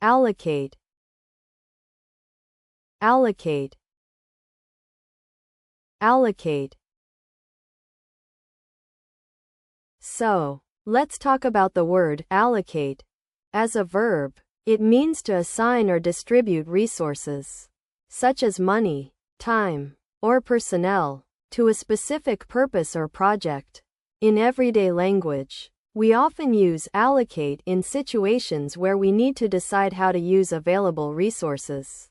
allocate, allocate, allocate. So, let's talk about the word allocate. As a verb, it means to assign or distribute resources, such as money, time, or personnel, to a specific purpose or project. In everyday language, we often use allocate in situations where we need to decide how to use available resources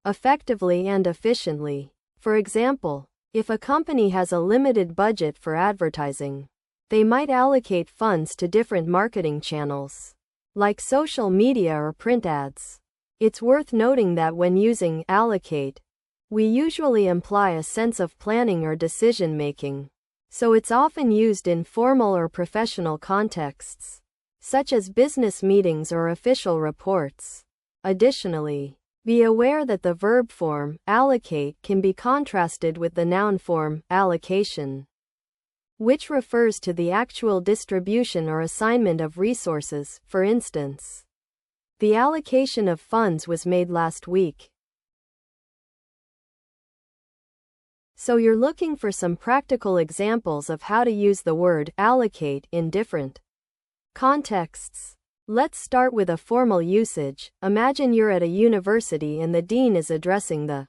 effectively and efficiently. For example, if a company has a limited budget for advertising, they might allocate funds to different marketing channels, like social media or print ads. It's worth noting that when using allocate, we usually imply a sense of planning or decision-making, so it's often used in formal or professional contexts, such as business meetings or official reports. Additionally, be aware that the verb form, allocate, can be contrasted with the noun form, allocation, which refers to the actual distribution or assignment of resources. For instance, the allocation of funds was made last week. So you're looking for some practical examples of how to use the word allocate in different contexts. Let's start with a formal usage. Imagine you're at a university and the dean is addressing the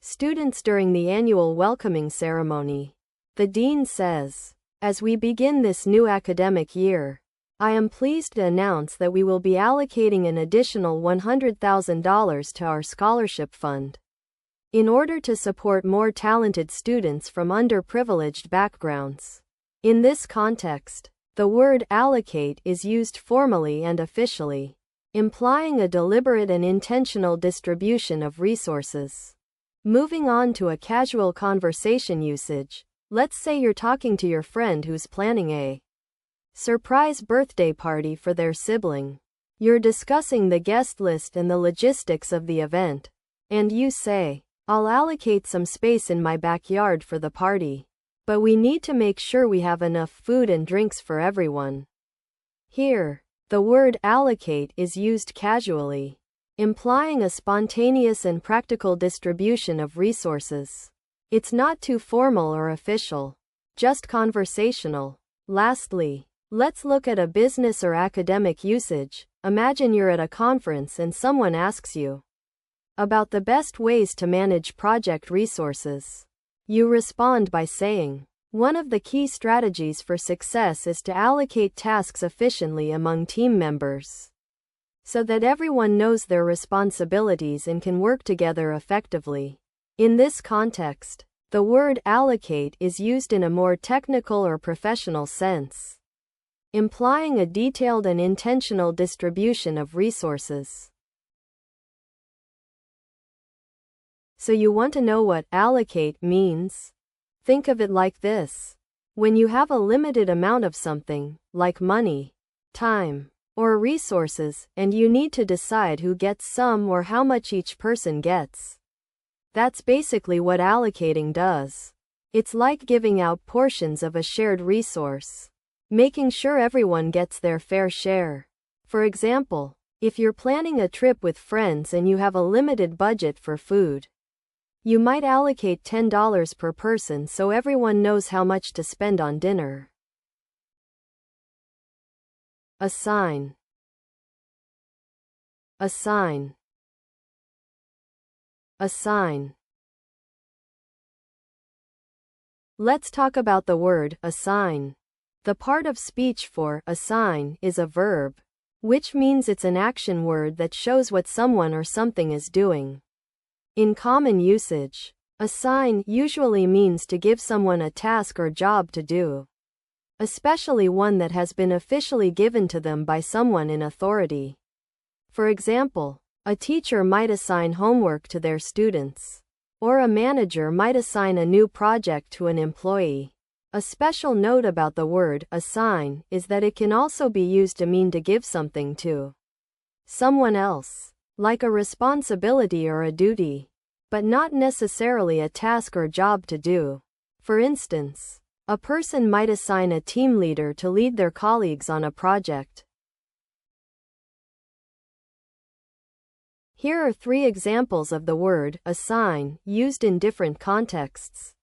students during the annual welcoming ceremony. The dean says, "As we begin this new academic year, I am pleased to announce that we will be allocating an additional $100,000 to our scholarship fund in order to support more talented students from underprivileged backgrounds." In this context, the word allocate is used formally and officially, implying a deliberate and intentional distribution of resources. Moving on to a casual conversation usage, let's say you're talking to your friend who's planning a surprise birthday party for their sibling. You're discussing the guest list and the logistics of the event, and you say, "I'll allocate some space in my backyard for the party, but we need to make sure we have enough food and drinks for everyone." Here, the word allocate is used casually, implying a spontaneous and practical distribution of resources. It's not too formal or official, just conversational. Lastly, let's look at a business or academic usage. Imagine you're at a conference and someone asks you about the best ways to manage project resources. You respond by saying, "One of the key strategies for success is to allocate tasks efficiently among team members, so that everyone knows their responsibilities and can work together effectively." In this context, the word allocate is used in a more technical or professional sense, implying a detailed and intentional distribution of resources. So you want to know what allocate means? Think of it like this. When you have a limited amount of something, like money, time, or resources, and you need to decide who gets some or how much each person gets, that's basically what allocating does. It's like giving out portions of a shared resource, making sure everyone gets their fair share. For example, if you're planning a trip with friends and you have a limited budget for food, you might allocate $10 per person so everyone knows how much to spend on dinner. Assign, assign, assign. Let's talk about the word assign. The part of speech for assign is a verb, which means it's an action word that shows what someone or something is doing. In common usage, assign usually means to give someone a task or job to do, especially one that has been officially given to them by someone in authority. For example, a teacher might assign homework to their students, or a manager might assign a new project to an employee. A special note about the word assign is that it can also be used to mean to give something to someone else, like a responsibility or a duty, but not necessarily a task or job to do. For instance, a person might assign a team leader to lead their colleagues on a project. Here are 3 examples of the word assign used in different contexts.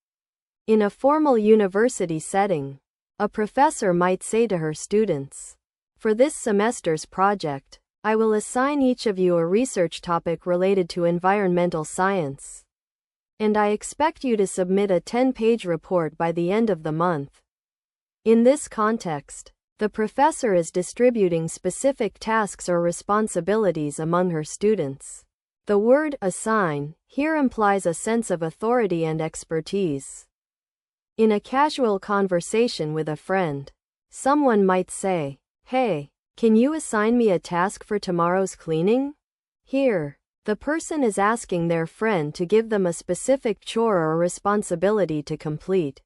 In a formal university setting, a professor might say to her students, "For this semester's project, I will assign each of you a research topic related to environmental science. And I expect you to submit a 10-page report by the end of the month." In this context, the professor is distributing specific tasks or responsibilities among her students. The word assign here implies a sense of authority and expertise. In a casual conversation with a friend, someone might say, "Hey, can you assign me a task for tomorrow's cleaning?" Here, the person is asking their friend to give them a specific chore or responsibility to complete.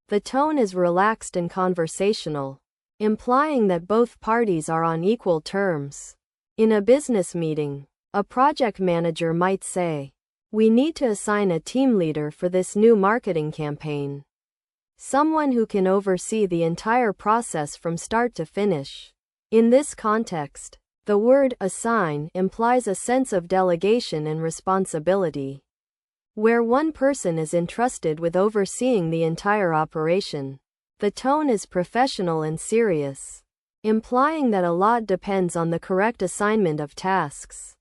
The tone is relaxed and conversational, implying that both parties are on equal terms. In a business meeting, a project manager might say, "We need to assign a team leader for this new marketing campaign. Someone who can oversee the entire process from start to finish." In this context, the word assign implies a sense of delegation and responsibility, where one person is entrusted with overseeing the entire operation. The tone is professional and serious, implying that a lot depends on the correct assignment of tasks.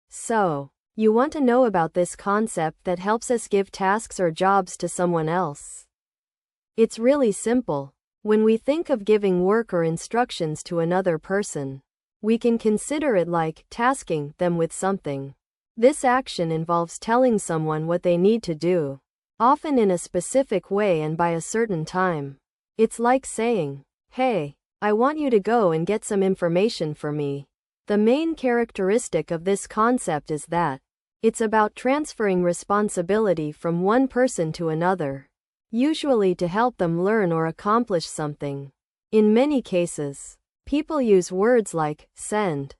So, you want to know about this concept that helps us give tasks or jobs to someone else? It's really simple. When we think of giving work or instructions to another person, we can consider it like tasking them with something. This action involves telling someone what they need to do, often in a specific way and by a certain time. It's like saying, "Hey, I want you to go and get some information for me." The main characteristic of this concept is that it's about transferring responsibility from one person to another, usually to help them learn or accomplish something. In many cases, people use words like send,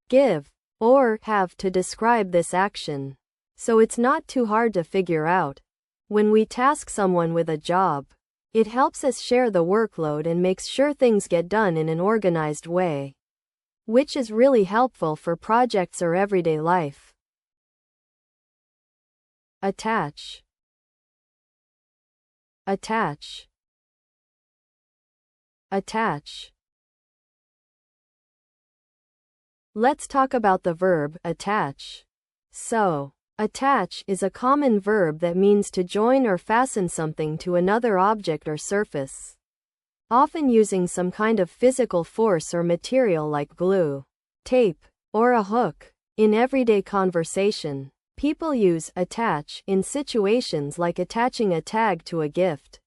give, or have to describe this action, so it's not too hard to figure out. When we task someone with a job, it helps us share the workload and makes sure things get done in an organized way, which is really helpful for projects or everyday life. Attach. Attach. Attach. Let's talk about the verb attach. So, attach is a common verb that means to join or fasten something to another object or surface, often using some kind of physical force or material like glue, tape, or a hook. In everyday conversation, people use attach in situations like attaching a tag to a gift,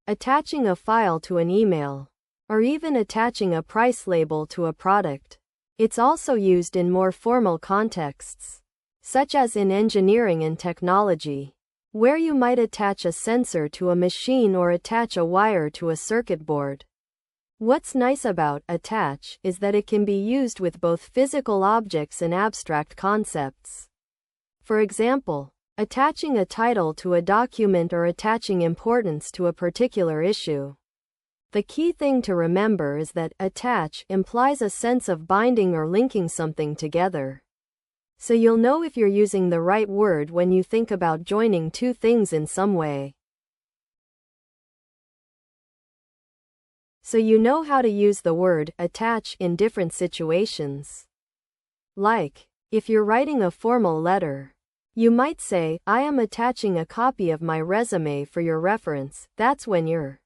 attaching a file to an email, or even attaching a price label to a product. It's also used in more formal contexts, such as in engineering and technology, where you might attach a sensor to a machine or attach a wire to a circuit board. What's nice about attach is that it can be used with both physical objects and abstract concepts. For example, attaching a title to a document or attaching importance to a particular issue. The key thing to remember is that attach implies a sense of binding or linking something together. So you'll know if you're using the right word when you think about joining two things in some way. So you know how to use the word attach in different situations. Like, if you're writing a formal letter, you might say, "I am attaching a copy of my resume for your reference." That's when you're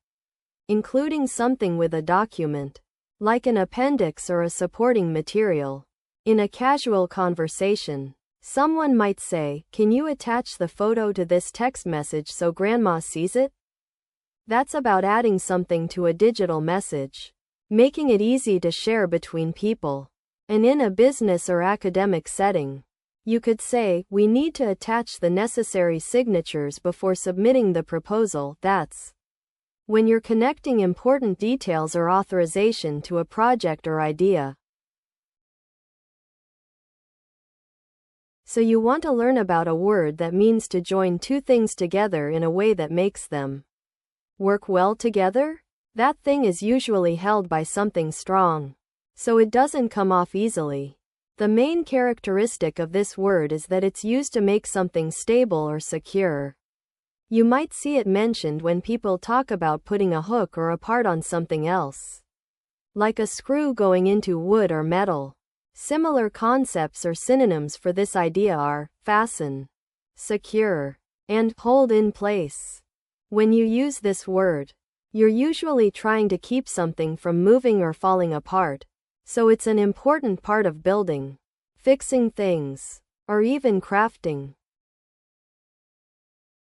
including something with a document, like an appendix or a supporting material. In a casual conversation, someone might say, "Can you attach the photo to this text message so grandma sees it?" That's about adding something to a digital message, making it easy to share between people. And in a business or academic setting, you could say, "We need to attach the necessary signatures before submitting the proposal." That's when you're connecting important details or authorization to a project or idea. So you want to learn about a word that means to join two things together in a way that makes them work well together? That thing is usually held by something strong. so it doesn't come off easily. The main characteristic of this word is that it's used to make something stable or secure. You might see it mentioned when people talk about putting a hook or a part on something else, like a screw going into wood or metal. Similar concepts or synonyms for this idea are fasten, secure, and hold in place. When you use this word, you're usually trying to keep something from moving or falling apart, so it's an important part of building, fixing things, or even crafting.